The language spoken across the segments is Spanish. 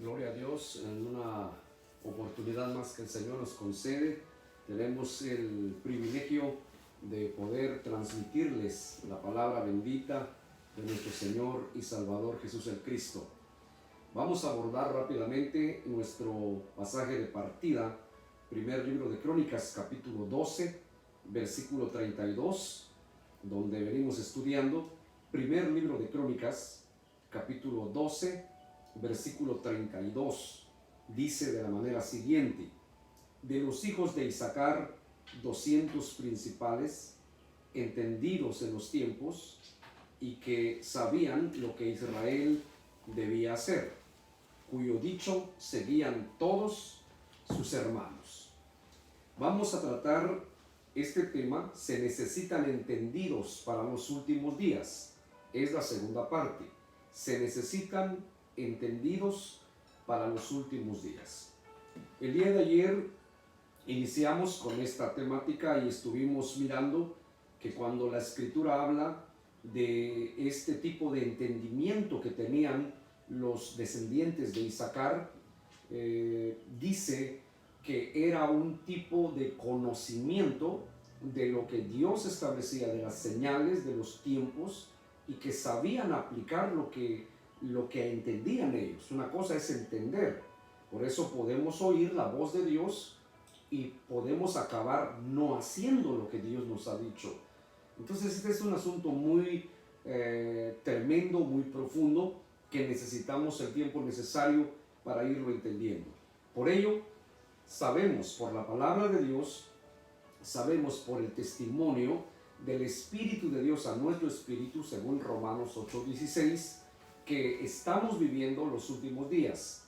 Gloria a Dios, en una oportunidad más que el Señor nos concede, tenemos el privilegio de poder transmitirles la palabra bendita de nuestro Señor y Salvador Jesús el Cristo. Vamos a abordar rápidamente nuestro pasaje de partida, primer libro de Crónicas, capítulo 12, versículo 32, donde venimos estudiando. Primer libro de Crónicas, capítulo 12, versículo 32, dice de la manera siguiente: de los hijos de Isaacar, 200 principales, entendidos en los tiempos, y que sabían lo que Israel debía hacer, cuyo dicho seguían todos sus hermanos. Vamos a tratar este tema: se necesitan entendidos para los últimos días. Es la segunda parte. Se necesitan entendidos para los últimos días. El día de ayer iniciamos con esta temática y estuvimos mirando que cuando la Escritura habla de este tipo de entendimiento que tenían los descendientes de Isaacar, dice que era un tipo de conocimiento de lo que Dios establecía, de las señales, de los tiempos, y que sabían aplicar lo que entendían ellos. Una cosa es entender, por eso podemos oír la voz de Dios y podemos acabar no haciendo lo que Dios nos ha dicho. Entonces este es un asunto muy tremendo, muy profundo, que necesitamos el tiempo necesario para irlo entendiendo. Por ello, sabemos por la palabra de Dios, sabemos por el testimonio del Espíritu de Dios a nuestro espíritu, según Romanos 8:16, que estamos viviendo los últimos días.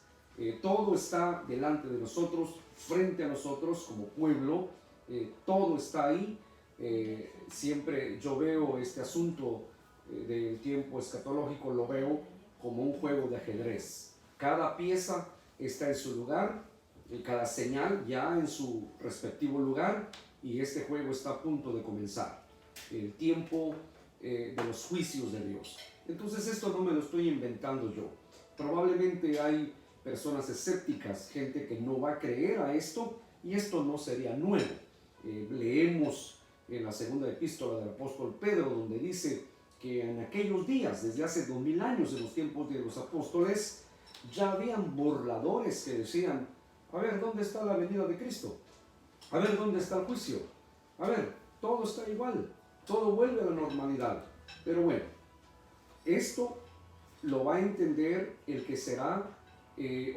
Todo está delante de nosotros, frente a nosotros como pueblo, todo está ahí. Siempre yo veo este asunto del tiempo escatológico, lo veo como un juego de ajedrez. Cada pieza está en su lugar, cada señal ya en su respectivo lugar, y este juego está a punto de comenzar. El tiempo de los juicios de Dios. Entonces esto no me lo estoy inventando yo. Probablemente hay personas escépticas, gente que no va a creer a esto, y esto no sería nuevo. Leemos en la segunda epístola del apóstol Pedro, donde dice que en aquellos días, desde hace 2000 años, en los tiempos de los apóstoles, ya habían burladores que decían: a ver, ¿dónde está la venida de Cristo? A ver, ¿dónde está el juicio? A ver, todo está igual, todo vuelve a la normalidad. Pero bueno, esto lo va a entender el que será,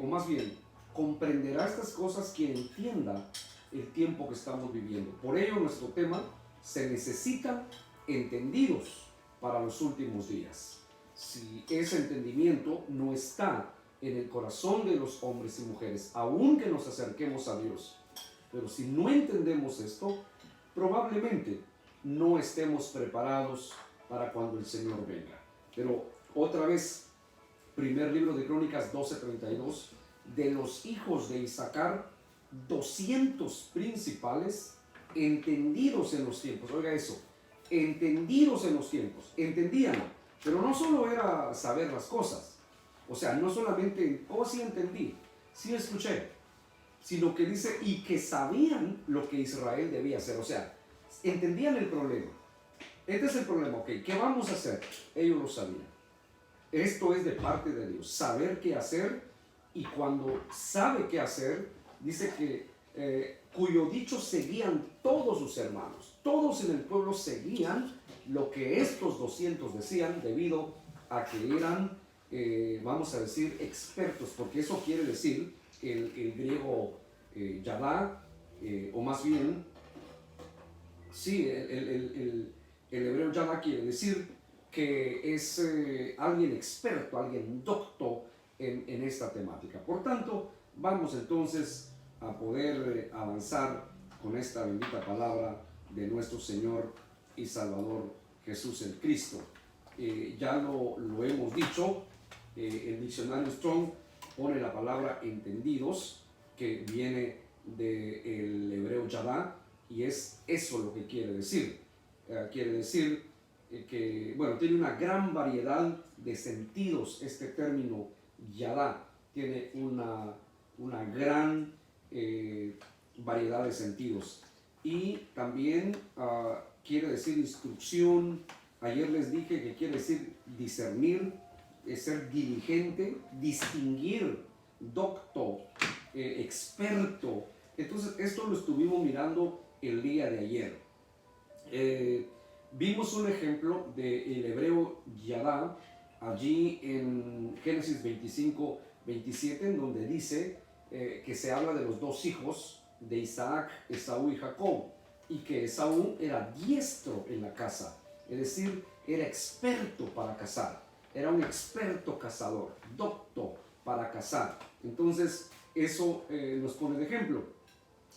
o más bien, comprenderá estas cosas quien entienda el tiempo que estamos viviendo. Por ello, nuestro tema: se necesitan entendidos para los últimos días. Si ese entendimiento no está en el corazón de los hombres y mujeres, aun que nos acerquemos a Dios, pero si no entendemos esto, probablemente no estemos preparados para cuando el Señor venga. Pero otra vez, primer libro de Crónicas 12:32, de los hijos de Isaacar, 200 principales, entendidos en los tiempos. Oiga eso, entendidos en los tiempos, entendían, pero no solo era saber las cosas, o sea, no solamente, oh sí entendí, sí escuché, sino que dice, y que sabían lo que Israel debía hacer. O sea, entendían el problema. Este es el problema, ok, ¿qué vamos a hacer? Ellos lo sabían. Esto es de parte de Dios, saber qué hacer, y cuando sabe qué hacer, dice que cuyo dicho seguían todos sus hermanos. Todos en el pueblo seguían lo que estos 200 decían, debido a que eran, vamos a decir, expertos, porque eso quiere decir el griego yadá, o más bien, sí, el hebreo yadá quiere decir que es alguien experto, alguien docto en esta temática. Por tanto, vamos entonces a poder avanzar con esta bendita palabra de nuestro Señor y Salvador Jesús el Cristo. Ya lo hemos dicho, el diccionario Strong pone la palabra entendidos, que viene del hebreo yadá, y es eso lo que quiere decir. Quiere decir que, bueno, tiene una gran variedad de sentidos este término yadá. tiene una gran variedad de sentidos. Y también quiere decir instrucción. Ayer les dije que quiere decir discernir, ser diligente, distinguir, docto, experto. Entonces esto lo estuvimos mirando el día de ayer. Vimos un ejemplo del hebreo Yadá allí en Génesis 25, 27, en donde dice que se habla de los dos hijos de Isaac, Esaú y Jacob, y que Esaú era diestro en la caza, es decir, era experto para cazar, era un experto cazador, docto para cazar. Entonces eso nos pone de ejemplo.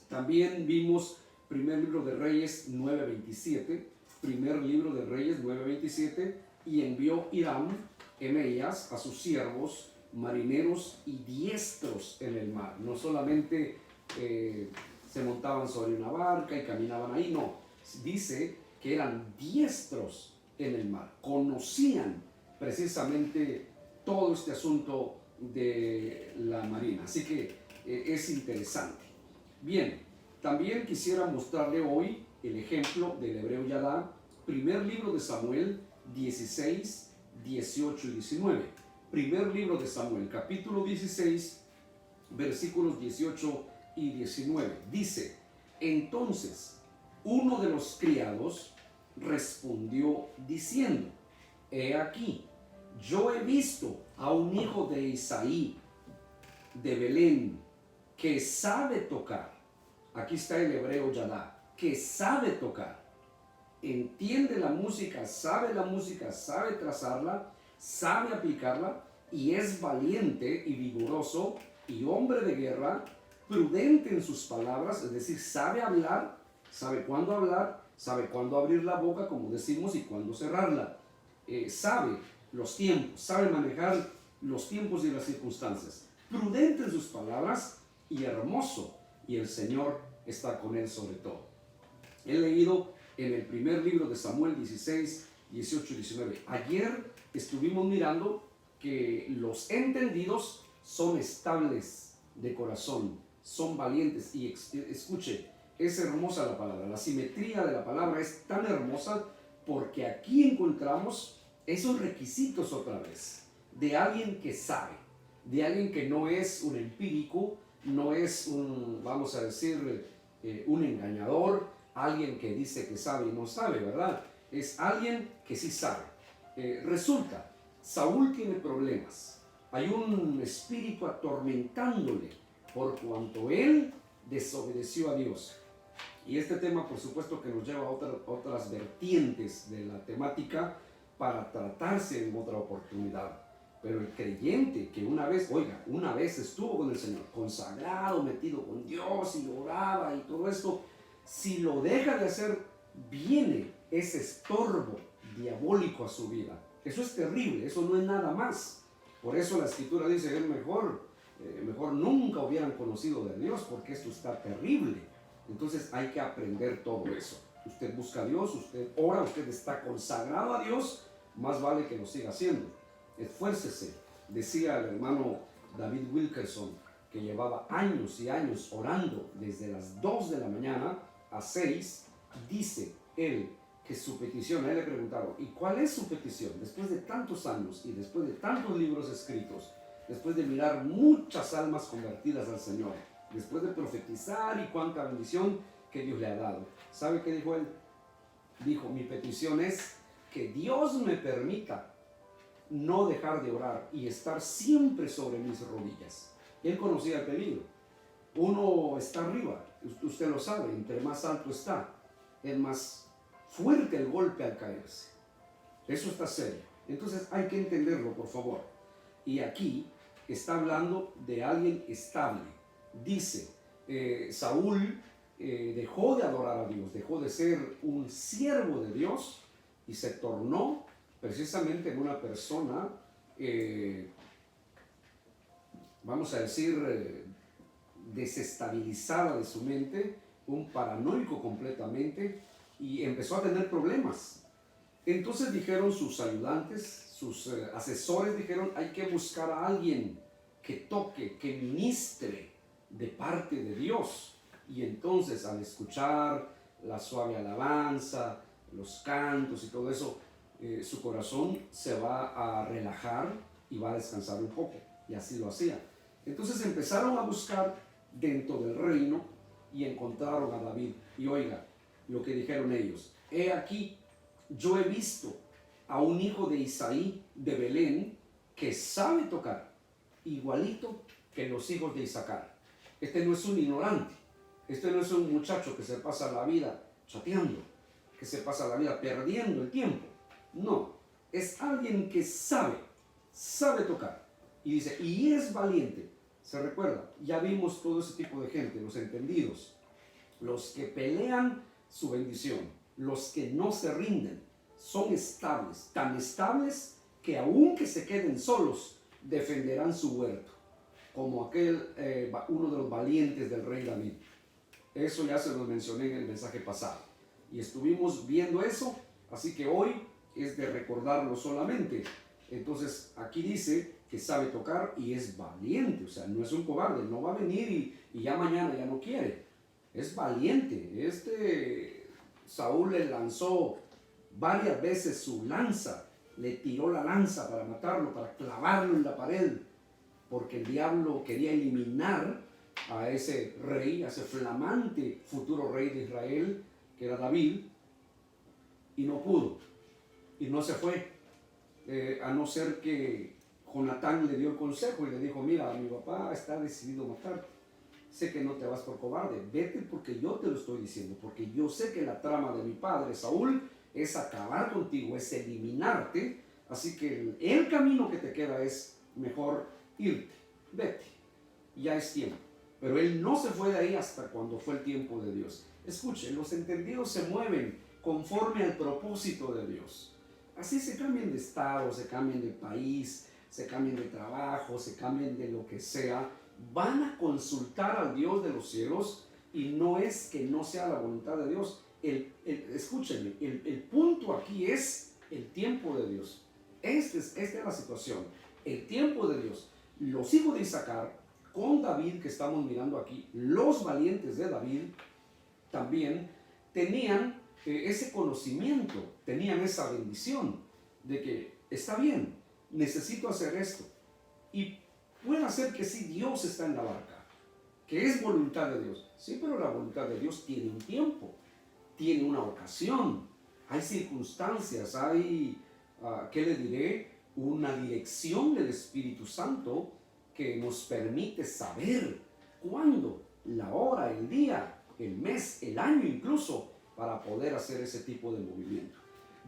También vimos primer libro de Reyes 9:27, primer libro de Reyes 9:27, y envió Hiram, Emeías, a sus siervos, marineros y diestros en el mar. No solamente se montaban sobre una barca y caminaban ahí, no. Dice que eran diestros en el mar, conocían precisamente todo este asunto de la marina. Así que es interesante. Bien, también quisiera mostrarle hoy el ejemplo del hebreo Yadá, primer libro de Samuel 16, 18 y 19. Primer libro de Samuel, capítulo 16, versículos 18 y 19. Dice: entonces uno de los criados respondió diciendo: he aquí, yo he visto a un hijo de Isaí de Belén que sabe tocar. Aquí está el hebreo Yadá, que sabe tocar, entiende la música, sabe trazarla, sabe aplicarla, y es valiente y vigoroso y hombre de guerra, prudente en sus palabras, es decir, sabe hablar, sabe cuándo abrir la boca, como decimos, y cuándo cerrarla. Sabe los tiempos, sabe manejar los tiempos y las circunstancias. Prudente en sus palabras y hermoso, y el Señor está con él sobre todo. He leído en el primer libro de Samuel 16, 18 y 19. Ayer estuvimos mirando que los entendidos son estables de corazón, son valientes. Y escuche, es hermosa la palabra, la simetría de la palabra es tan hermosa, porque aquí encontramos esos requisitos otra vez, de alguien que sabe, de alguien que no es un empírico, no es un, vamos a decir, un engañador, alguien que dice que sabe y no sabe, ¿verdad? Es alguien que sí sabe. Resulta, Saúl tiene problemas, hay un espíritu atormentándole por cuanto él desobedeció a Dios. Y este tema, por supuesto, que nos lleva a otras vertientes de la temática para tratarse en otra oportunidad. Pero el creyente que una vez estuvo con el Señor, consagrado, metido con Dios y oraba y todo esto, si lo deja de hacer, viene ese estorbo diabólico a su vida. Eso es terrible, eso no es nada más. Por eso la Escritura dice que es mejor nunca hubieran conocido de Dios, porque esto está terrible. Entonces hay que aprender todo eso. Usted busca a Dios, usted ora, usted está consagrado a Dios, más vale que lo siga haciendo. Esfuércese. Decía el hermano David Wilkerson, que llevaba años y años orando desde las 2 de la mañana a 6, dice él que su petición, a él le preguntaron, ¿y cuál es su petición? Después de tantos años y después de tantos libros escritos, después de mirar muchas almas convertidas al Señor, después de profetizar y cuánta bendición que Dios le ha dado, ¿sabe qué dijo él? Dijo: mi petición es que Dios me permita no dejar de orar y estar siempre sobre mis rodillas. Él conocía el peligro. Uno está arriba, usted lo sabe, entre más alto está, es más fuerte el golpe al caerse. Eso está serio. Entonces hay que entenderlo, por favor. Y aquí está hablando de alguien estable. Dice, Saúl dejó de adorar a Dios, dejó de ser un siervo de Dios y se tornó precisamente en una persona, vamos a decir, desestabilizada de su mente, un paranoico completamente, y empezó a tener problemas. Entonces dijeron sus ayudantes, sus asesores, dijeron: hay que buscar a alguien que toque, que ministre de parte de Dios. Y entonces al escuchar la suave alabanza, los cantos y todo eso, su corazón se va a relajar y va a descansar un poco. Y así lo hacía. Entonces empezaron a buscar dentro del reino y encontraron a David. Y oiga lo que dijeron ellos: he aquí, yo he visto a un hijo de Isaí de Belén que sabe tocar, igualito que los hijos de Isaacar. Este no es un ignorante, este no es un muchacho que se pasa la vida chateando, que se pasa la vida perdiendo el tiempo. No, es alguien que sabe tocar. Y dice, y es valiente. Se recuerda, ya vimos todo ese tipo de gente, los entendidos, los que pelean su bendición, los que no se rinden, son estables, tan estables que aunque se queden solos, defenderán su huerto, como uno de los valientes del rey David. Eso ya se los mencioné en el mensaje pasado y estuvimos viendo eso, así que hoy es de recordarlo solamente. Entonces aquí dice que sabe tocar y es valiente, o sea, no es un cobarde, no va a venir y ya mañana ya no quiere, es valiente. Saúl le lanzó varias veces su lanza, le tiró la lanza para matarlo, para clavarlo en la pared, porque el diablo quería eliminar a ese rey, a ese flamante futuro rey de Israel, que era David, y no pudo, y no se fue, a no ser que Jonatán le dio el consejo y le dijo, mira, mi papá está decidido a matarte, sé que no te vas por cobarde, vete porque yo te lo estoy diciendo, porque yo sé que la trama de mi padre Saúl es acabar contigo, es eliminarte, así que el camino que te queda es mejor irte, vete, ya es tiempo. Pero él no se fue de ahí hasta cuando fue el tiempo de Dios. Escuchen, los entendidos se mueven conforme al propósito de Dios. Así se cambian de estado, se cambian de país, se cambian de trabajo, se cambian de lo que sea, van a consultar al Dios de los cielos y no es que no sea la voluntad de Dios. Escúchenme, el punto aquí es el tiempo de Dios. Esta es la situación, el tiempo de Dios. Los hijos de Isaacar, con David que estamos mirando aquí, los valientes de David, también tenían ese conocimiento, tenían esa bendición de que está bien, necesito hacer esto. Y puede ser que sí, Dios está en la barca, que es voluntad de Dios. Sí, pero la voluntad de Dios tiene un tiempo, tiene una ocasión, hay circunstancias, hay, ¿qué le diré? Una dirección del Espíritu Santo que nos permite saber cuándo, la hora, el día, el mes, el año incluso, para poder hacer ese tipo de movimiento.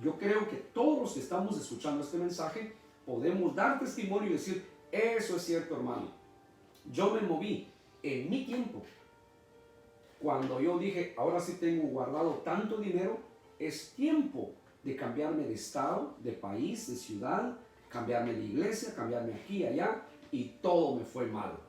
Yo creo que todos los que estamos escuchando este mensaje podemos dar testimonio y decir, eso es cierto, hermano. Yo me moví en mi tiempo. Cuando yo dije, ahora sí tengo guardado tanto dinero, es tiempo de cambiarme de estado, de país, de ciudad, cambiarme de iglesia, cambiarme aquí y allá, y todo me fue mal.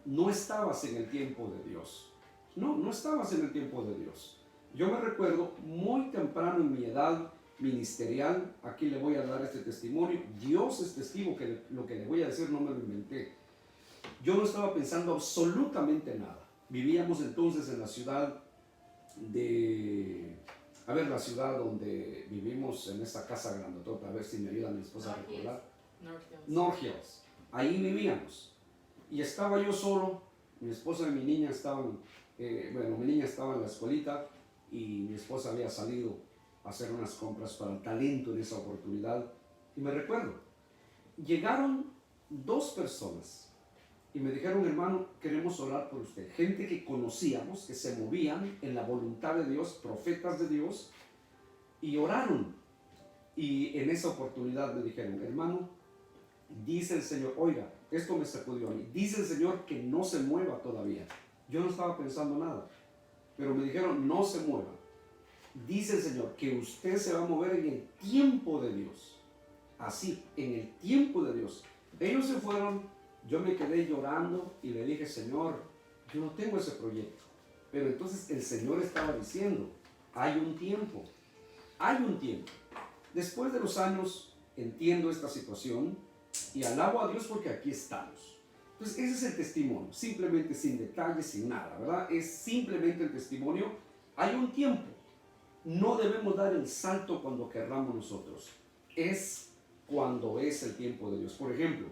No estabas en el tiempo de Dios. No estabas en el tiempo de Dios. Yo me recuerdo muy temprano en mi edad ministerial, aquí le voy a dar este testimonio, Dios es testigo que lo que le voy a decir no me lo inventé. Yo no estaba pensando absolutamente nada. Vivíamos entonces en la ciudad la ciudad donde vivimos, en esta casa grandotota, a ver si me ayuda mi esposa a recordar. North Hills. Ahí vivíamos. Y estaba yo solo, mi esposa y mi niña estaban, mi niña estaba en la escuelita y mi esposa había salido a hacer unas compras para el talento en esa oportunidad. Y me recuerdo, llegaron 2 personas y me dijeron, hermano, queremos orar por usted. Gente que conocíamos, que se movían en la voluntad de Dios, profetas de Dios, y oraron. Y en esa oportunidad me dijeron, hermano, dice el Señor, oiga, esto me sacudió a mí, dice el Señor que no se mueva todavía. Yo no estaba pensando nada, pero me dijeron, no se mueva. Dice el Señor que usted se va a mover en el tiempo de Dios. Así, en el tiempo de Dios. Ellos se fueron, yo me quedé llorando y le dije, Señor, yo no tengo ese proyecto. Pero entonces el Señor estaba diciendo, hay un tiempo, hay un tiempo. Después de los años entiendo esta situación y alabo a Dios porque aquí estamos. Entonces ese es el testimonio, simplemente sin detalles, sin nada, ¿verdad? Es simplemente el testimonio. Hay un tiempo, no debemos dar el salto cuando querramos nosotros, es cuando es el tiempo de Dios. Por ejemplo,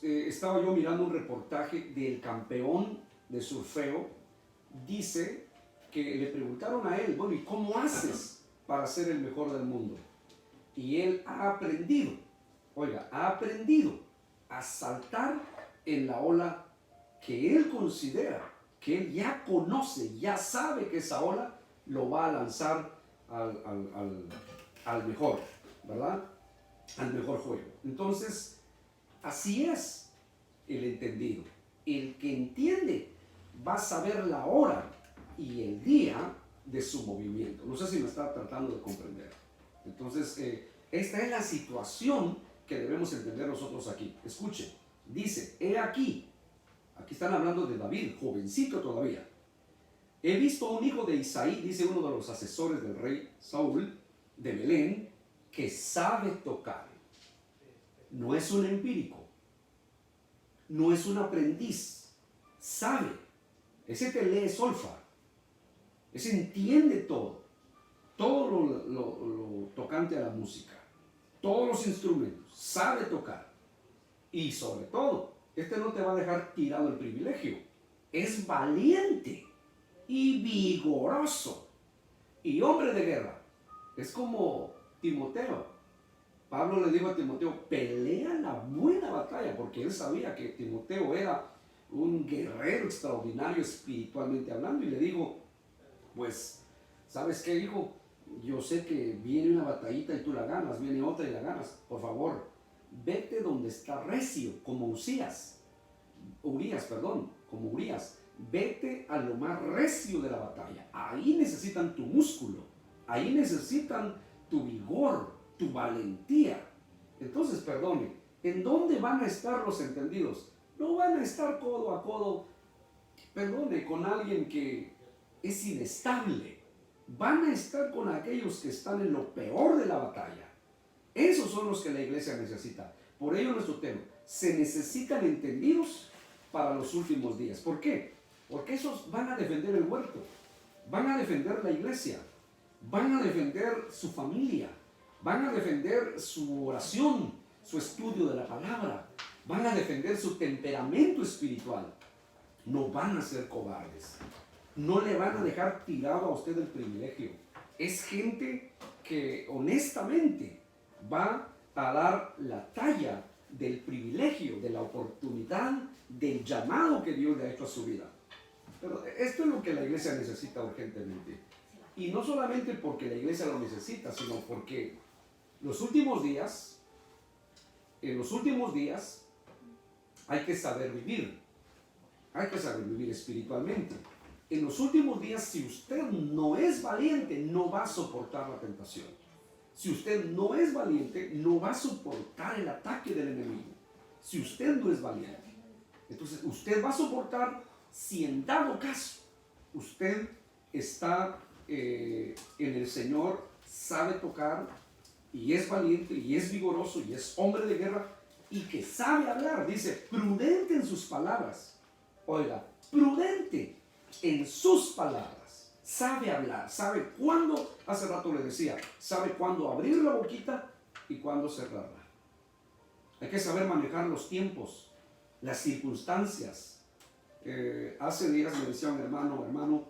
estaba yo mirando un reportaje del campeón de surfeo. Dice que le preguntaron a él, bueno, ¿y cómo haces para ser el mejor del mundo? Y él ha aprendido, oiga, ha aprendido a saltar en la ola que él considera, que él ya conoce, ya sabe que esa ola lo va a lanzar al mejor, ¿verdad? Al mejor juego. Entonces, así es el entendido. El que entiende va a saber la hora y el día de su movimiento. No sé si me está tratando de comprender. Entonces, esta es la situación que debemos entender nosotros aquí. Escuchen, dice, he aquí están hablando de David, jovencito todavía. He visto a un hijo de Isaí, dice uno de los asesores del rey Saúl, de Belén, que sabe tocar. No es un empírico, no es un aprendiz, sabe. Ese te lee solfa, ese entiende todo lo tocante a la música, todos los instrumentos, sabe tocar. Y sobre todo, este no te va a dejar tirado el privilegio, es valiente y vigoroso y hombre de guerra. Es como Timoteo. Pablo le dijo a Timoteo, pelea la buena batalla, porque él sabía que Timoteo era un guerrero extraordinario espiritualmente hablando, y le dijo, pues, ¿sabes qué, hijo? Yo sé que viene una batallita y tú la ganas, viene otra y la ganas. Por favor, vete donde está recio, como Urias, como Urias. Vete a lo más recio de la batalla. Ahí necesitan tu músculo, ahí necesitan tu vigor, tu valentía. Entonces, perdone, ¿en dónde van a estar los entendidos? No van a estar codo a codo, perdone, con alguien que es inestable. Van a estar con aquellos que están en lo peor de la batalla. Esos son los que la iglesia necesita. Por ello nuestro tema, se necesitan entendidos para los últimos días. ¿Por qué? Porque esos van a defender el huerto, van a defender la iglesia, van a defender su familia, van a defender su oración, su estudio de la palabra, van a defender su temperamento espiritual. No van a ser cobardes, no le van a dejar tirado a usted el privilegio. Es gente que honestamente va a dar la talla del privilegio, de la oportunidad, del llamado que Dios le ha hecho a su vida. Pero esto es lo que la iglesia necesita urgentemente. Y no solamente porque la iglesia lo necesita, sino porque en los últimos días hay que saber vivir espiritualmente. En los últimos días, si usted no es valiente, no va a soportar la tentación. Si usted no es valiente, no va a soportar el ataque del enemigo. Si usted no es valiente, entonces usted va a soportar si en dado caso usted está en el Señor, sabe tocar y es valiente y es vigoroso y es hombre de guerra y que sabe hablar. Dice, prudente en sus palabras. Oiga, prudente en sus palabras. Sabe hablar, sabe cuándo, hace rato le decía, sabe cuándo abrir la boquita y cuándo cerrarla. Hay que saber manejar los tiempos, las circunstancias. Hace días me decía un hermano,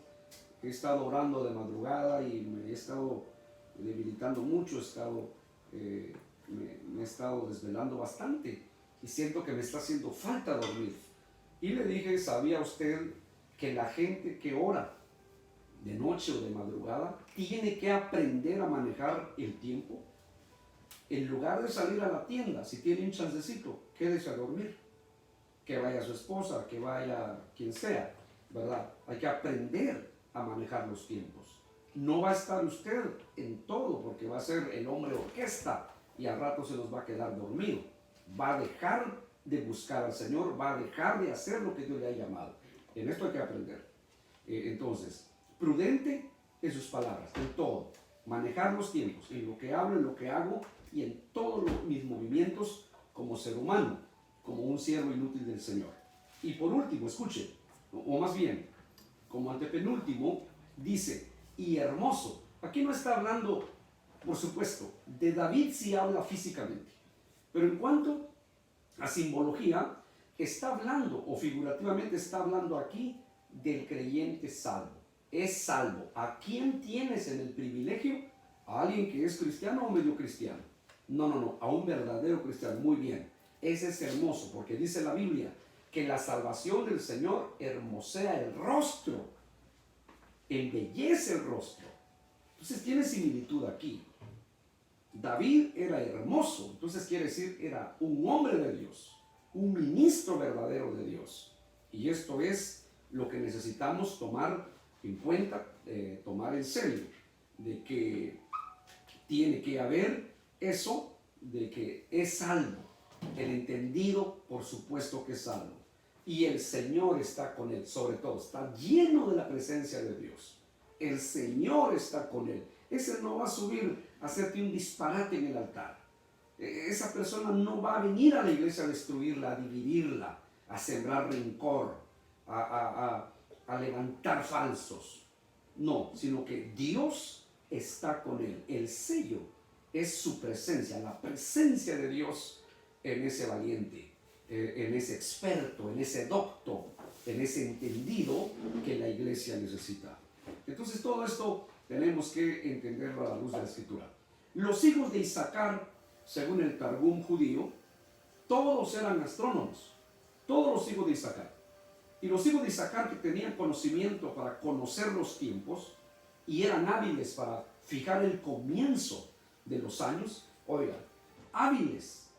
he estado orando de madrugada y me he estado debilitando mucho, me he estado desvelando bastante y siento que me está haciendo falta dormir. Y le dije, ¿sabía usted que la gente que ora de noche o de madrugada tiene que aprender a manejar el tiempo? En lugar de salir a la tienda, si tiene un chancecito, quédese a dormir. Que vaya su esposa, que vaya quien sea, ¿verdad? Hay que aprender a manejar los tiempos. No va a estar usted en todo porque va a ser el hombre orquesta y al rato se nos va a quedar dormido. Va a dejar de buscar al Señor, va a dejar de hacer lo que Dios le ha llamado. En esto hay que aprender. Entonces, prudente en sus palabras, en todo. Manejar los tiempos, en lo que hablo, en lo que hago y en todos mis movimientos como ser humano. como un siervo inútil del Señor. Y por último, escuche, o más bien, como antepenúltimo, dice, y hermoso. Aquí no está hablando, por supuesto, de David si habla físicamente, pero en cuanto a simbología, está hablando, o figurativamente está hablando aquí, del creyente salvo. Es salvo. ¿A quién tienes en el privilegio? ¿A alguien que es cristiano o medio cristiano? No, a un verdadero cristiano. Muy bien. Ese es hermoso, porque dice la Biblia que la salvación del Señor hermosea el rostro, embellece el rostro. Entonces tiene similitud aquí. David era hermoso, entonces quiere decir era un hombre de Dios, un ministro verdadero de Dios. Y esto es lo que necesitamos tomar en cuenta, tomar en serio, de que tiene que haber eso, de que es salvo. El entendido, por supuesto que es salvo. Y el Señor está con él, sobre todo, está lleno de la presencia de Dios. El Señor está con él. Ese no va a subir a hacerte un disparate en el altar. Esa persona no va a venir a la iglesia a destruirla, a dividirla, a sembrar rencor, a levantar falsos. No, sino que Dios está con él. El sello es su presencia, la presencia de Dios en ese valiente, en ese experto, en ese docto, en ese entendido que la iglesia necesita. Entonces todo esto tenemos que entenderlo a la luz de la Escritura. Los hijos de Isaacar, según el Targum judío, todos eran astrónomos, todos los hijos de Isaacar. Y los hijos de Isaacar que tenían conocimiento para conocer los tiempos y eran hábiles para fijar el comienzo de los años, oigan, hábiles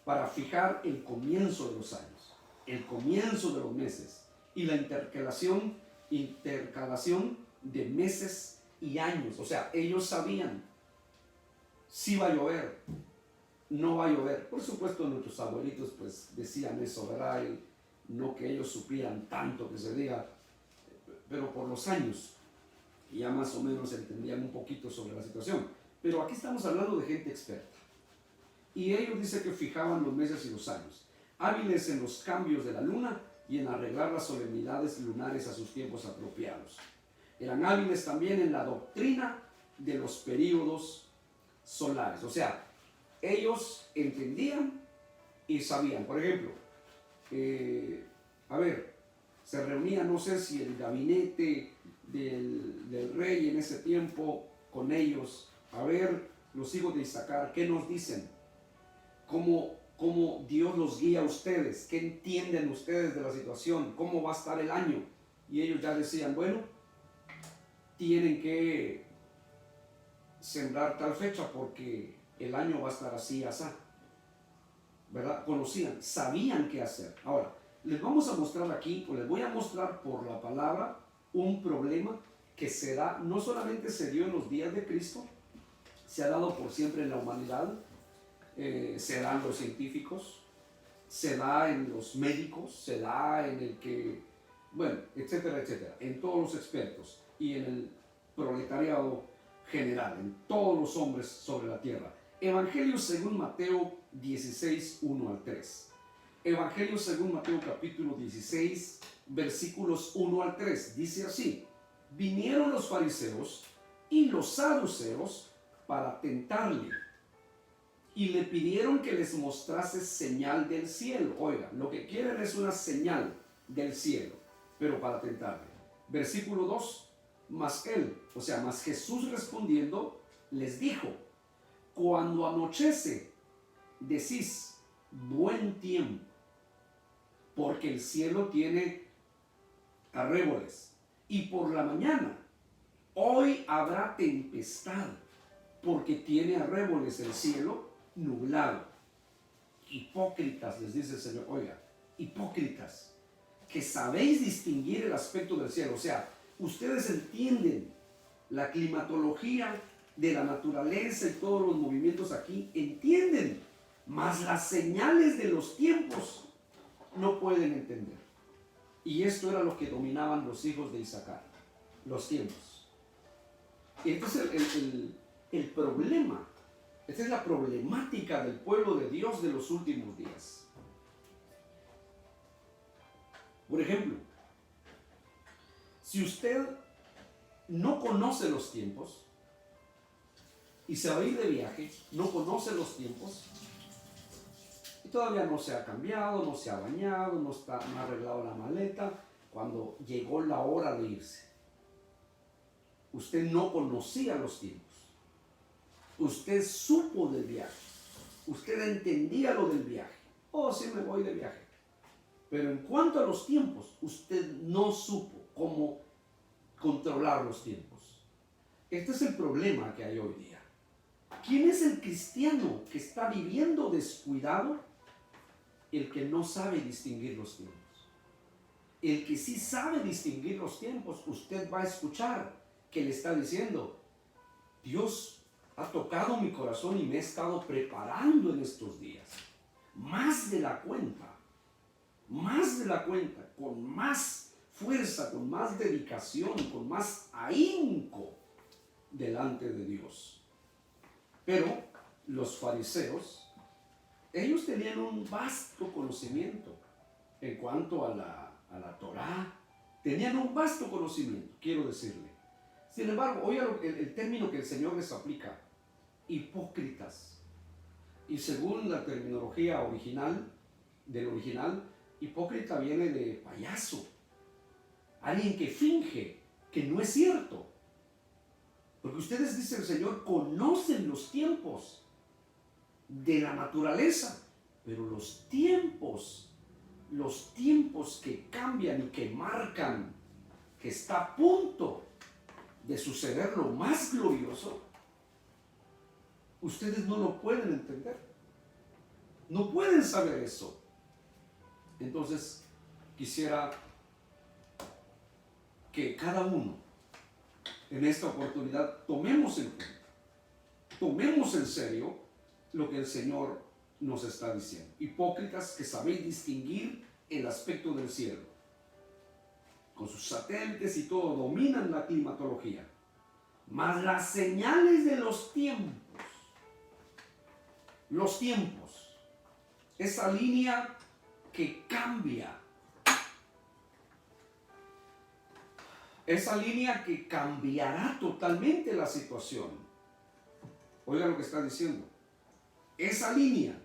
para fijar el comienzo de los años, el comienzo de los meses y la intercalación de meses y años. O sea, ellos sabían si va a llover, no va a llover. Por supuesto, nuestros abuelitos pues decían eso, ¿verdad? Y no que ellos supieran tanto que se diga, pero por los años ya más o menos entendían un poquito sobre la situación. Pero aquí estamos hablando de gente experta. Y ellos dicen que fijaban los meses y los años, hábiles en los cambios de la luna y en arreglar las solemnidades lunares a sus tiempos apropiados. Eran hábiles también en la doctrina de los períodos solares. O sea, ellos entendían y sabían. Por ejemplo, se reunía, no sé si el gabinete del rey en ese tiempo con ellos. A ver, los hijos de Isaacar, ¿qué nos dicen? ¿Cómo Dios los guía a ustedes? ¿Qué entienden ustedes de la situación? ¿Cómo va a estar el año? Y ellos ya decían, bueno, tienen que sembrar tal fecha porque el año va a estar así, así, ¿verdad? Conocían, sabían qué hacer. Ahora, les vamos a mostrar aquí, o les voy a mostrar por la palabra, un problema que se da, no solamente se dio en los días de Cristo, se ha dado por siempre en la humanidad, se da en los científicos, se da en los médicos, se da en el que, bueno, etcétera, etcétera, en todos los expertos y en el proletariado general, en todos los hombres sobre la tierra. Evangelio según Mateo 16, 1 al 3. Evangelio según Mateo capítulo 16, versículos 1 al 3. Dice así: vinieron los fariseos y los saduceos para tentarle y le pidieron que les mostrase señal del cielo. Oiga, lo que quieren es una señal del cielo, pero para tentarle. Versículo 2, mas Jesús respondiendo les dijo: cuando anochece, decís buen tiempo, porque el cielo tiene arreboles, y por la mañana, hoy habrá tempestad, porque tiene arreboles el cielo nublado. Hipócritas, les dice el Señor. Oiga, hipócritas, que sabéis distinguir el aspecto del cielo. O sea, ustedes entienden la climatología de la naturaleza y todos los movimientos aquí, entienden, mas las señales de los tiempos no pueden entender. Y esto era lo que dominaban los hijos de Isaacar, los tiempos. Y entonces el problema, esta es la problemática del pueblo de Dios de los últimos días. Por ejemplo, si usted no conoce los tiempos y se va a ir de viaje, no conoce los tiempos y todavía no se ha cambiado, no se ha bañado, no ha arreglado la maleta, cuando llegó la hora de irse, usted no conocía los tiempos, usted supo del viaje, usted entendía lo del viaje, oh, sí me voy de viaje, pero en cuanto a los tiempos, usted no supo cómo controlar los tiempos. Este es el problema que hay hoy día. ¿Quién es el cristiano que está viviendo descuidado? El que no sabe distinguir los tiempos. El que sí sabe distinguir los tiempos, usted va a escuchar que le está diciendo, Dios ha tocado mi corazón y me he estado preparando en estos días. Más de la cuenta, con más fuerza, con más dedicación, con más ahínco delante de Dios. Pero los fariseos, ellos tenían un vasto conocimiento en cuanto a la Torá, tenían un vasto conocimiento, quiero decirle. Sin embargo, oiga el término que el Señor les aplica, hipócritas. Y según la terminología del original, hipócrita viene de payaso, alguien que finge, que no es cierto. Porque ustedes, dice el Señor, conocen los tiempos de la naturaleza, pero los tiempos que cambian y que marcan que está a punto de suceder lo más glorioso, ustedes no lo pueden entender, no pueden saber eso. Entonces quisiera que cada uno en esta oportunidad tomemos en cuenta, tomemos en serio lo que el Señor nos está diciendo. Hipócritas que sabéis distinguir el aspecto del cielo, con sus satélites y todo, dominan la climatología, mas las señales de los tiempos, esa línea que cambia, esa línea que cambiará totalmente la situación. Oiga lo que está diciendo. Esa línea,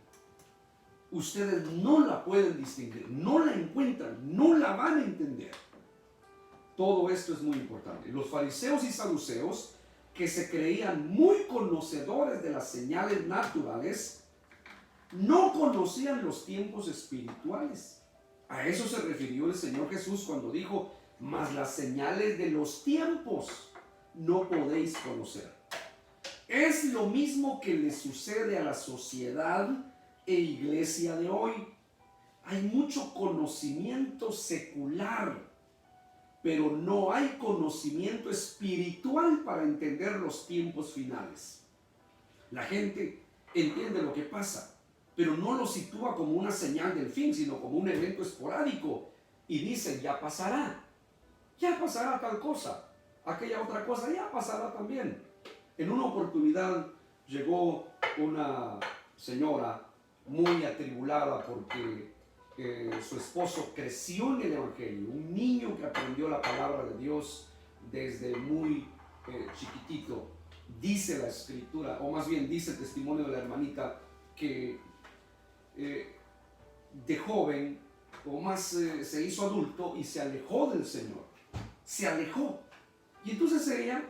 ustedes no la pueden distinguir, no la encuentran, no la van a entender. Todo esto es muy importante. Los fariseos y saduceos, que se creían muy conocedores de las señales naturales, no conocían los tiempos espirituales. A eso se refirió el Señor Jesús cuando dijo, mas las señales de los tiempos no podéis conocer. Es lo mismo que le sucede a la sociedad e iglesia de hoy. Hay mucho conocimiento secular, pero no hay conocimiento espiritual para entender los tiempos finales. La gente entiende lo que pasa, pero no lo sitúa como una señal del fin, sino como un evento esporádico, y dice, ya pasará tal cosa, aquella otra cosa ya pasará también. En una oportunidad llegó una señora muy atribulada porque su esposo creció en el Evangelio, un niño que aprendió la palabra de Dios desde muy chiquitito. Dice la escritura, o más bien dice el testimonio de la hermanita, que de joven o más se hizo adulto y se alejó del Señor, se alejó. Y entonces ella,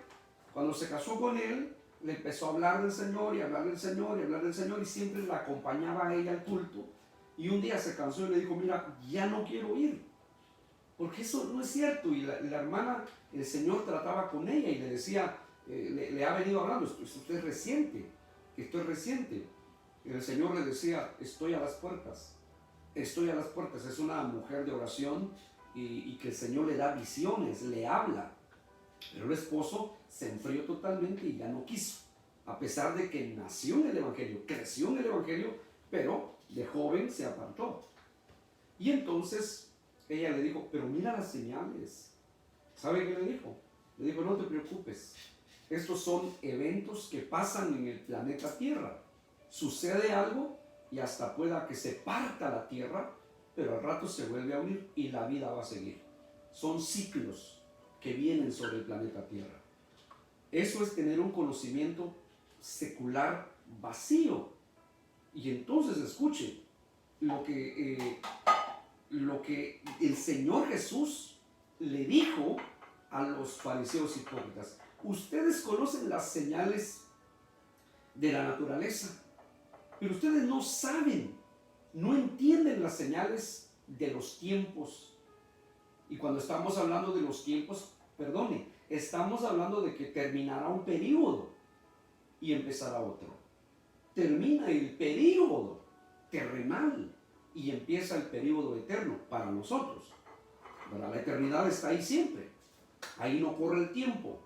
cuando se casó con él, le empezó a hablar del Señor y hablar del Señor y hablar del Señor, y siempre la acompañaba a ella al culto. Y un día se cansó y le dijo, mira, ya no quiero ir, porque eso no es cierto. Y la hermana, el Señor trataba con ella y le decía, le ha venido hablando, esto es reciente, esto es reciente. Y el Señor le decía, estoy a las puertas, es una mujer de oración y que el Señor le da visiones, le habla. Pero el esposo se enfrió totalmente y ya no quiso, a pesar de que nació en el Evangelio, creció en el Evangelio, pero de joven se apartó. Y entonces ella le dijo, pero mira las señales. ¿Sabe qué le dijo? Le dijo, no te preocupes, estos son eventos que pasan en el planeta Tierra. Sucede algo y hasta pueda que se parta la Tierra pero al rato se vuelve a unir y la vida va a seguir. Son ciclos que vienen sobre el planeta Tierra. Eso es tener un conocimiento secular vacío. Y entonces escuche lo que el Señor Jesús le dijo a los fariseos hipócritas. Ustedes conocen las señales de la naturaleza, pero ustedes no saben, no entienden las señales de los tiempos. Y cuando estamos hablando de los tiempos, perdone, estamos hablando de que terminará un periodo y empezará otro. Termina el periodo terrenal y empieza el periodo eterno para nosotros. ¿Verdad? La eternidad está ahí siempre. Ahí no corre el tiempo.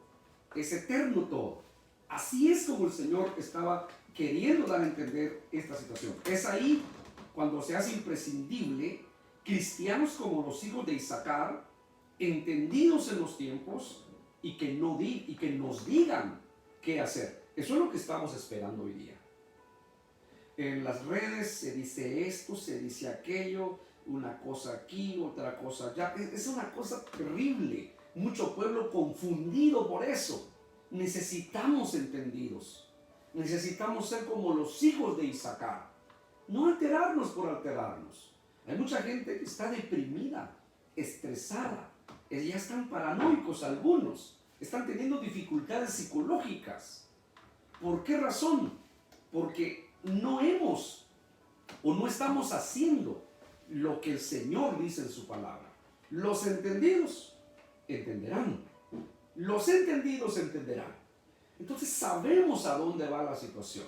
Es eterno todo. Así es como el Señor estaba queriendo dar a entender esta situación. Es ahí cuando se hace imprescindible cristianos como los hijos de Isaacar, entendidos en los tiempos y que nos digan qué hacer. Eso es lo que estamos esperando hoy día. En las redes se dice esto, se dice aquello, una cosa aquí, otra cosa allá. Es una cosa terrible. Mucho pueblo confundido por eso. Necesitamos entendidos. Necesitamos ser como los hijos de Isaacar. No alterarnos por alterarnos. Hay mucha gente que está deprimida, estresada. Ya están paranoicos algunos. Están teniendo dificultades psicológicas. ¿Por qué razón? Porque no hemos o no estamos haciendo lo que el Señor dice en su palabra. Los entendidos entenderán. Los entendidos entenderán. Entonces sabemos a dónde va la situación.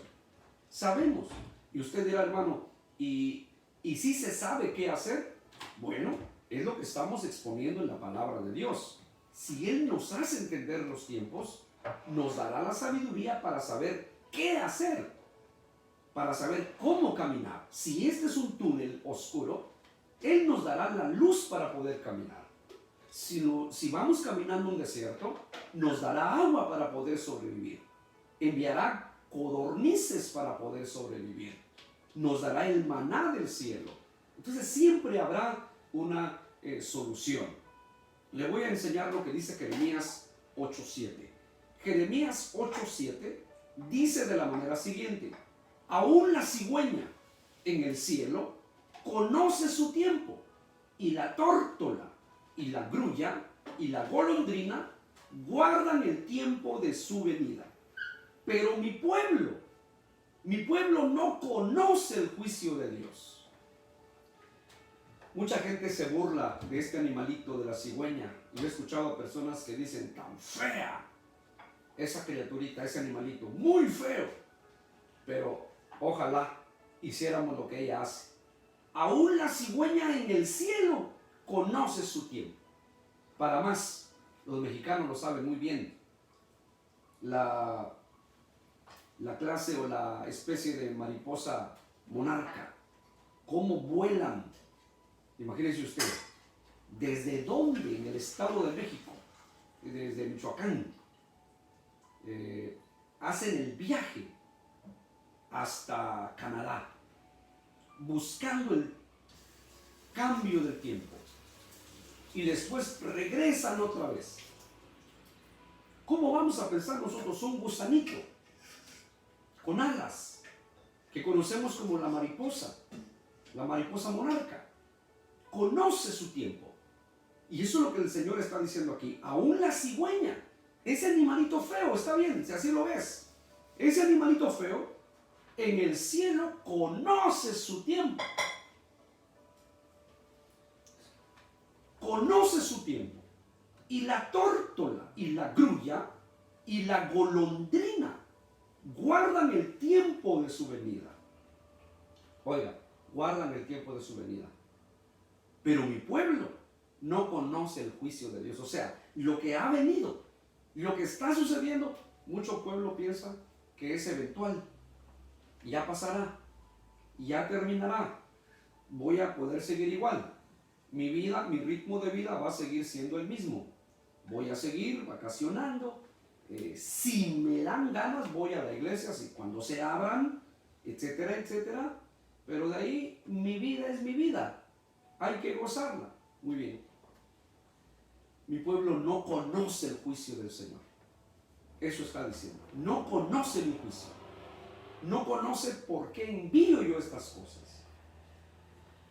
Sabemos. Y usted dirá, hermano, ¿y si se sabe qué hacer? Bueno, es lo que estamos exponiendo en la palabra de Dios. Si Él nos hace entender los tiempos, nos dará la sabiduría para saber qué hacer, para saber cómo caminar. Si este es un túnel oscuro, Él nos dará la luz para poder caminar. Si vamos caminando un desierto, nos dará agua para poder sobrevivir. Enviará codornices para poder sobrevivir. Nos dará el maná del cielo. Entonces siempre habrá una solución. Le voy a enseñar lo que dice Jeremías 8:7. Jeremías 8:7 dice de la manera siguiente: aún la cigüeña en el cielo conoce su tiempo, y la tórtola y la grulla y la golondrina guardan el tiempo de su venida. Pero mi pueblo no conoce el juicio de Dios. Mucha gente se burla de este animalito de la cigüeña. Yo he escuchado a personas que dicen, tan fea esa criaturita, ese animalito, muy feo. Pero ojalá hiciéramos lo que ella hace. Aún la cigüeña en el cielo conoce su tiempo. Para más, los mexicanos lo saben muy bien. La clase o la especie de mariposa monarca, cómo vuelan. Imagínense usted, ¿desde dónde? En el Estado de México, desde Michoacán, hacen el viaje hasta Canadá, buscando el cambio del tiempo, y después regresan otra vez. ¿Cómo vamos a pensar nosotros? Un gusanito con alas, que conocemos como la mariposa monarca. Conoce su tiempo. Y eso es lo que el Señor está diciendo aquí. Aún la cigüeña, ese animalito feo, está bien, si así lo ves, ese animalito feo en el cielo conoce su tiempo. Conoce su tiempo. Y la tórtola y la grulla y la golondrina guardan el tiempo de su venida. Oiga, guardan el tiempo de su venida. Pero mi pueblo no conoce el juicio de Dios. O sea, lo que ha venido, lo que está sucediendo, mucho pueblo piensa que es eventual. Ya pasará, ya terminará. Voy a poder seguir igual. Mi vida, mi ritmo de vida va a seguir siendo el mismo. Voy a seguir vacacionando. Si me dan ganas, voy a la iglesia, si cuando se abran, etcétera, etcétera. Pero de ahí, mi vida es mi vida. hay que gozarla. Muy bien. Mi pueblo no conoce el juicio del Señor. Eso está diciendo. No conoce mi juicio. No conoce por qué envío yo estas cosas.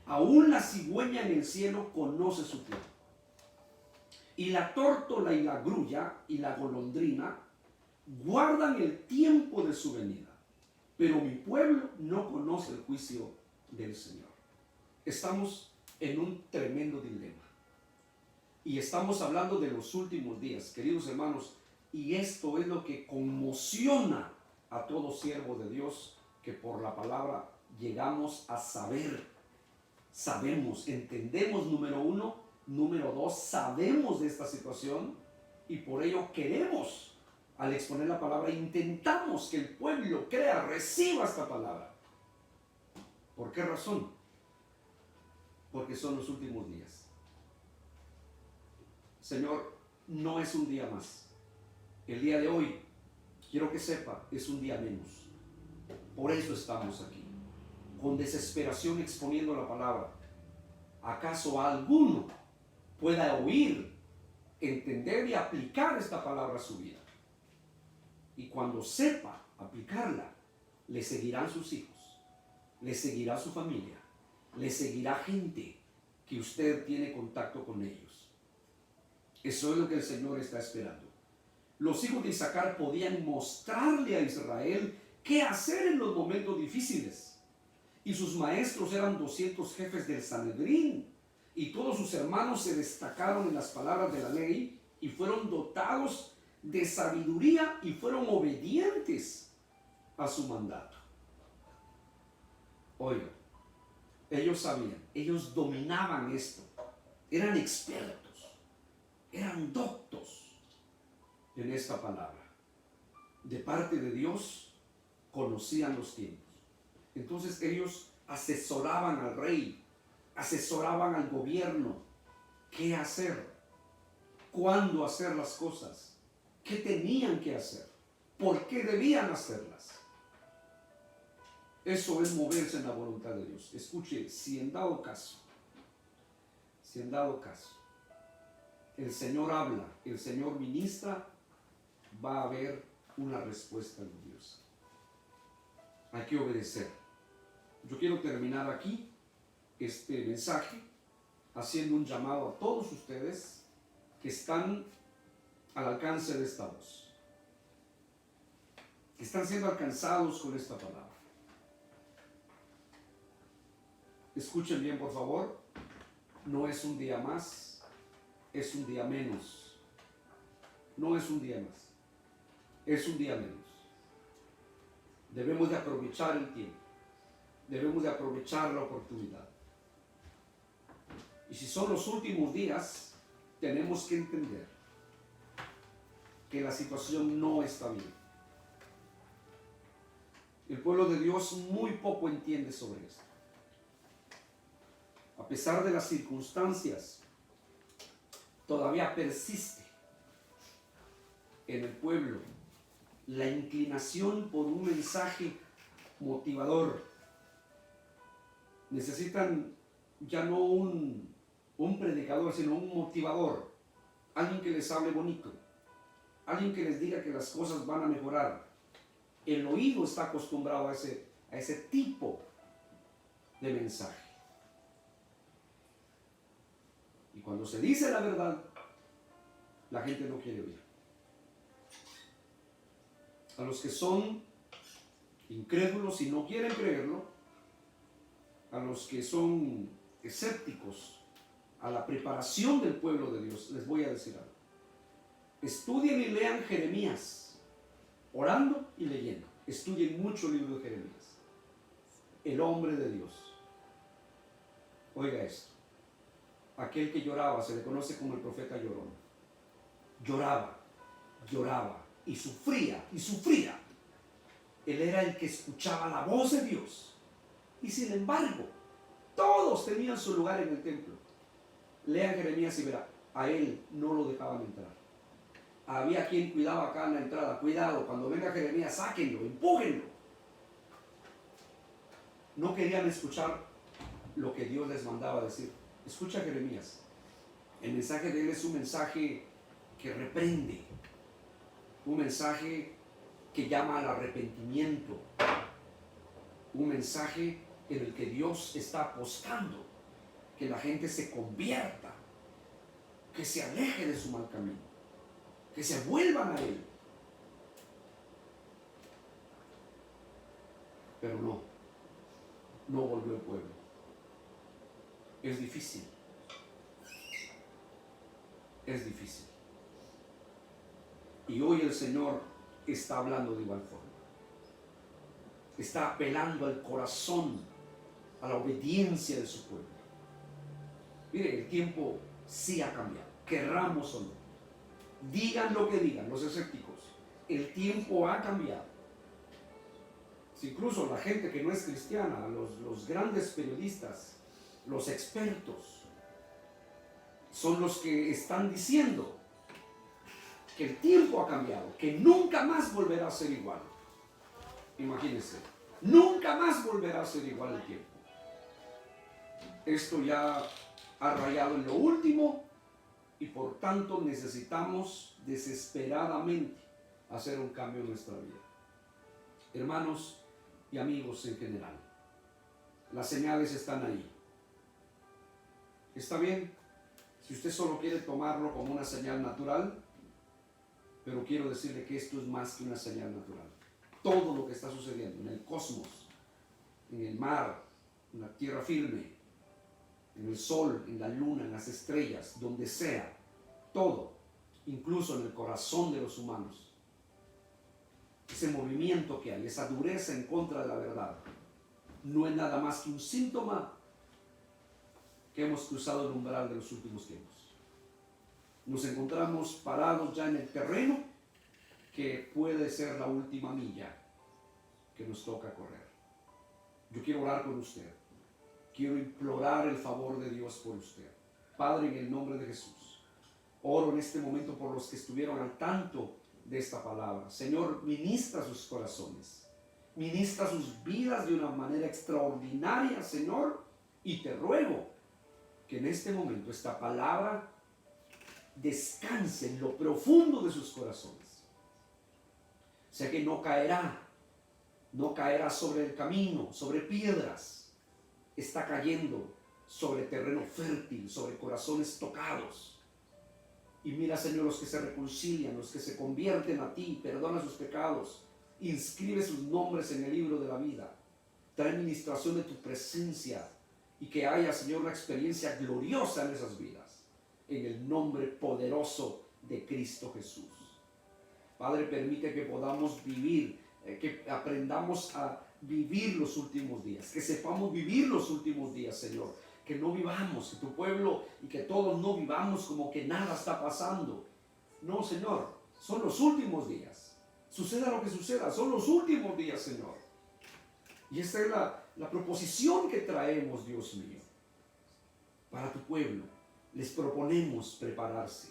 Aún la cigüeña en el cielo conoce su tiempo. Y la tórtola y la grulla y la golondrina guardan el tiempo de su venida. Pero mi pueblo no conoce el juicio del Señor. Estamos en un tremendo dilema. Y estamos hablando de los últimos días, queridos hermanos, y esto es lo que conmociona a todo siervo de Dios, que por la palabra llegamos a saber, sabemos, entendemos, número uno, número dos, sabemos de esta situación y por ello queremos, al exponer la palabra, intentamos que el pueblo crea, reciba esta palabra. ¿Por qué razón? Porque son los últimos días. Señor, no es un día más. El día de hoy, quiero que sepa, es un día menos. Por eso estamos aquí, con desesperación exponiendo la palabra. ¿Acaso alguno pueda oír, entender y aplicar esta palabra a su vida? Y cuando sepa aplicarla, le seguirán sus hijos, le seguirá su familia, le seguirá gente que usted tiene contacto con ellos. Eso es lo que el Señor está esperando. Los hijos de Isaacar podían mostrarle a Israel qué hacer en los momentos difíciles. Y sus maestros eran 200 jefes del Sanedrín. Y todos sus hermanos se destacaron en las palabras de la ley y fueron dotados de sabiduría y fueron obedientes a su mandato. Oigan, ellos sabían, ellos dominaban esto, eran expertos. Eran doctos en esta palabra. De parte de Dios conocían los tiempos. Entonces ellos asesoraban al rey, asesoraban al gobierno qué hacer, cuándo hacer las cosas, qué tenían que hacer, por qué debían hacerlas. Eso es moverse en la voluntad de Dios. Escuche, si en dado caso, el Señor habla, el Señor ministra, va a haber una respuesta gloriosa. Hay que obedecer. Yo quiero terminar aquí este mensaje haciendo un llamado a todos ustedes que están al alcance de esta voz, que están siendo alcanzados con esta palabra. Escuchen bien, por favor. No es un día más. Es un día menos. No es un día más. Es un día menos. Debemos de aprovechar el tiempo. Debemos de aprovechar la oportunidad. Y si son los últimos días, tenemos que entender que la situación no está bien. El pueblo de Dios muy poco entiende sobre esto. A pesar de las circunstancias, todavía persiste en el pueblo la inclinación por un mensaje motivador. Necesitan ya no un predicador, sino un motivador, alguien que les hable bonito, alguien que les diga que las cosas van a mejorar. El oído está acostumbrado a ese tipo de mensaje. Y cuando se dice la verdad, la gente no quiere oír. A los que son incrédulos y no quieren creerlo, a los que son escépticos a la preparación del pueblo de Dios, les voy a decir algo. Estudien y lean Jeremías, orando y leyendo. Estudien mucho el libro de Jeremías, el hombre de Dios. Oiga esto. Aquel que lloraba se le conoce como el profeta llorón. Lloraba y sufría. Él era el que escuchaba la voz de Dios. Y sin embargo, todos tenían su lugar en el templo. Lean Jeremías y verá, a él no lo dejaban entrar. Había quien cuidaba acá en la entrada. Cuidado, cuando venga Jeremías, sáquenlo, empújenlo. No querían escuchar lo que Dios les mandaba decir. Escucha a Jeremías. El mensaje de él es un mensaje que reprende, un mensaje que llama al arrepentimiento, un mensaje en el que Dios está apostando que la gente se convierta, que se aleje de su mal camino, que se vuelvan a Él. Pero no volvió el pueblo. Es difícil. Es difícil. Y hoy el Señor está hablando de igual forma. Está apelando al corazón, a la obediencia de su pueblo. Mire, el tiempo sí ha cambiado, querramos o no. Digan lo que digan los escépticos, el tiempo ha cambiado. Si incluso la gente que no es cristiana, los grandes periodistas, los expertos, son los que están diciendo que el tiempo ha cambiado, que nunca más volverá a ser igual. Imagínense, nunca más volverá a ser igual el tiempo. Esto ya ha rayado en lo último y por tanto necesitamos desesperadamente hacer un cambio en nuestra vida. Hermanos y amigos en general, las señales están ahí. ¿Está bien? Si usted solo quiere tomarlo como una señal natural, pero quiero decirle que esto es más que una señal natural. Todo lo que está sucediendo en el cosmos, en el mar, en la tierra firme, en el sol, en la luna, en las estrellas, donde sea, todo, incluso en el corazón de los humanos, ese movimiento que hay, esa dureza en contra de la verdad, no es nada más que un síntoma que hemos cruzado el umbral de los últimos tiempos. Nos encontramos parados ya en el terreno que puede ser la última milla que nos toca correr. Yo quiero orar con usted. Quiero implorar el favor de Dios por usted. Padre, en el nombre de Jesús, oro en este momento por los que estuvieron al tanto de esta palabra. Señor, ministra sus corazones, ministra sus vidas de una manera extraordinaria, Señor, y te ruego que en este momento esta palabra descanse en lo profundo de sus corazones. Sé que no caerá sobre el camino, sobre piedras, está cayendo sobre terreno fértil, sobre corazones tocados. Y mira, Señor, los que se reconcilian, los que se convierten a ti, perdona sus pecados, inscribe sus nombres en el libro de la vida, trae ministración de tu presencia y que haya, Señor, una experiencia gloriosa en esas vidas, en el nombre poderoso de Cristo Jesús. Padre, permite que podamos vivir, que aprendamos a vivir los últimos días, que sepamos vivir los últimos días, Señor, que no vivamos, que tu pueblo y que todos no vivamos como que nada está pasando. No, Señor, son los últimos días. Suceda lo que suceda, son los últimos días, Señor. Y esta es la proposición que traemos, Dios mío, para tu pueblo. Les proponemos prepararse.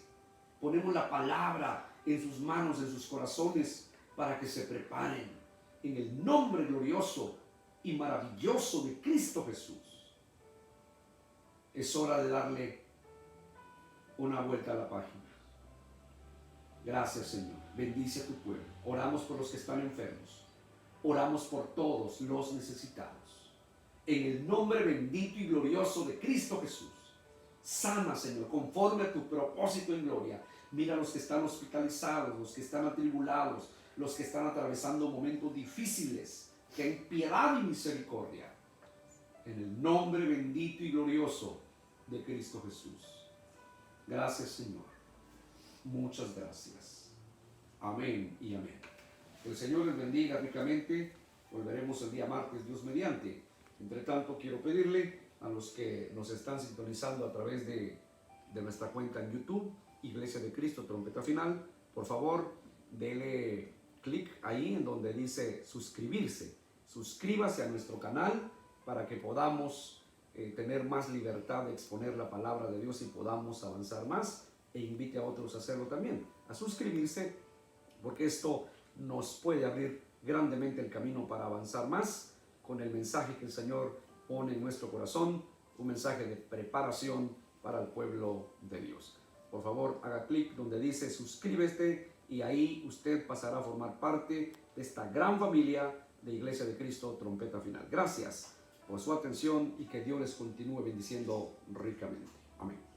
Ponemos la palabra en sus manos, en sus corazones, para que se preparen en el nombre glorioso y maravilloso de Cristo Jesús. Es hora de darle una vuelta a la página. Gracias, Señor. Bendice a tu pueblo. Oramos por los que están enfermos. Oramos por todos los necesitados. En el nombre bendito y glorioso de Cristo Jesús. Sana, Señor, conforme a tu propósito en gloria. Mira a los que están hospitalizados, los que están atribulados, los que están atravesando momentos difíciles. Ten piedad y misericordia. En el nombre bendito y glorioso de Cristo Jesús. Gracias, Señor. Muchas gracias. Amén y amén. El Señor les bendiga ricamente. Volveremos el día martes, Dios mediante. Entre tanto, quiero pedirle a los que nos están sintonizando a través de nuestra cuenta en YouTube, Iglesia de Cristo, Trompeta Final, por favor, dele clic ahí en donde dice suscribirse. Suscríbase a nuestro canal para que podamos tener más libertad de exponer la palabra de Dios y podamos avanzar más, e invite a otros a hacerlo también, a suscribirse, porque esto nos puede abrir grandemente el camino para avanzar más con el mensaje que el Señor pone en nuestro corazón un mensaje de preparación para el pueblo de Dios. Por favor, haga clic donde dice suscríbete y ahí usted pasará a formar parte de esta gran familia de Iglesia de Cristo Trompeta Final. Gracias por su atención y que Dios les continúe bendiciendo ricamente. Amén.